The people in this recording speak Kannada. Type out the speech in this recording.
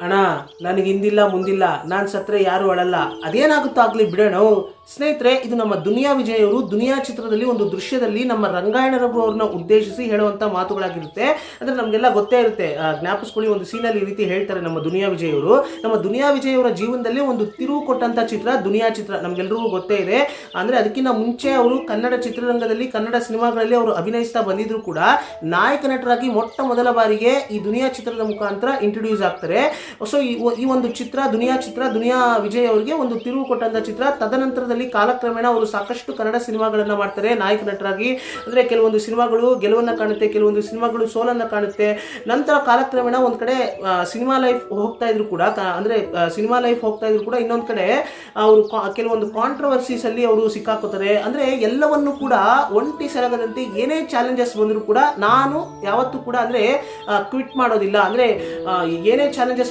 ಅಣ್ಣ ನನಗೆ ಹಿಂದಿಲ್ಲ ಮುಂದಿಲ್ಲ, ನಾನು ಸತ್ರೆ ಯಾರು ಅಳಲ್ಲ, ಅದೇನಾಗುತ್ತೋ ಆಗಲಿ ಬಿಡೋಣ. ಸ್ನೇಹಿತರೆ, ಇದು ನಮ್ಮ ದುನಿಯಾ ವಿಜಯ್ ಅವರು ದುನಿಯಾ ಚಿತ್ರದಲ್ಲಿ ಒಂದು ದೃಶ್ಯದಲ್ಲಿ ನಮ್ಮ ರಂಗಾಯಣ ರಘು ಅವ್ರನ್ನ ಉದ್ದೇಶಿಸಿ ಹೇಳುವಂಥ ಮಾತುಗಳಾಗಿರುತ್ತೆ. ಅಂದರೆ ನಮಗೆಲ್ಲ ಗೊತ್ತೇ ಇರುತ್ತೆ, ಜ್ಞಾಪಿಸ್ಕೊಳ್ಳಿ, ಒಂದು ಸೀನಲ್ಲಿ ಈ ರೀತಿ ಹೇಳ್ತಾರೆ ನಮ್ಮ ದುನಿಯಾ ವಿಜಯ್ ಅವರು. ನಮ್ಮ ದುನಿಯಾ ವಿಜಯ್ ಅವರ ಜೀವನದಲ್ಲಿ ಒಂದು ತಿರುವು ಕೊಟ್ಟಂಥ ಚಿತ್ರ ದುನಿಯಾ ಚಿತ್ರ, ನಮಗೆಲ್ಲರಿಗೂ ಗೊತ್ತೇ ಇದೆ. ಅಂದರೆ ಅದಕ್ಕಿಂತ ಮುಂಚೆ ಅವರು ಕನ್ನಡ ಚಿತ್ರರಂಗದಲ್ಲಿ ಕನ್ನಡ ಸಿನಿಮಾಗಳಲ್ಲಿ ಅವರು ಅಭಿನಯಿಸ್ತಾ ಬಂದಿದ್ರು ಕೂಡ ನಾಯಕ ನಟರಾಗಿ ಮೊಟ್ಟ ಮೊದಲ ಬಾರಿಗೆ ಈ ದುನಿಯಾ ಚಿತ್ರದ ಮುಖಾಂತರ ಇಂಟ್ರೊಡ್ಯೂಸ್ ಆಗ್ತಾರೆ. ಸೊ ಈ ಒಂದು ಚಿತ್ರ ದುನಿಯಾ ವಿಜಯ್ ಅವರಿಗೆ ಒಂದು ತಿರುವು ಕೊಟ್ಟಂತ ಚಿತ್ರ. ತದನಂತರದಲ್ಲಿ ಕಾಲಕ್ರಮೇಣ ಅವರು ಸಾಕಷ್ಟು ಕನ್ನಡ ಸಿನಿಮಾಗಳನ್ನ ಮಾಡ್ತಾರೆ ನಾಯಕ ನಟರಾಗಿ. ಅಂದ್ರೆ ಕೆಲವೊಂದು ಸಿನಿಮಾಗಳು ಗೆಲುವನ್ನ ಕಾಣುತ್ತೆ, ಕೆಲವೊಂದು ಸಿನಿಮಾಗಳು ಸೋಲನ್ನ ಕಾಣುತ್ತೆ. ನಂತರ ಕಾಲಕ್ರಮೇಣ ಒಂದ್ ಕಡೆ ಸಿನಿಮಾ ಲೈಫ್ ಹೋಗ್ತಾ ಇದ್ರು ಕೂಡ, ಇನ್ನೊಂದ್ ಕಡೆ ಅವರು ಕೆಲವೊಂದು ಕಾಂಟ್ರವರ್ಸೀಸ್ ಅಲ್ಲಿ ಅವರು ಸಿಕ್ಕಾಕೋತಾರೆ. ಅಂದ್ರೆ ಎಲ್ಲವನ್ನು ಕೂಡ ಒಂಟಿ ಸೆರಗದಂತೆ ಏನೇ ಚಾಲೆಂಜಸ್ ಬಂದ್ರು ಕೂಡ ನಾನು ಯಾವತ್ತೂ ಕೂಡ ಅಂದ್ರೆ ಕ್ವಿಟ್ ಮಾಡೋದಿಲ್ಲ. ಅಂದ್ರೆ ಏನೇ ಚಾಲೆಂಜಸ್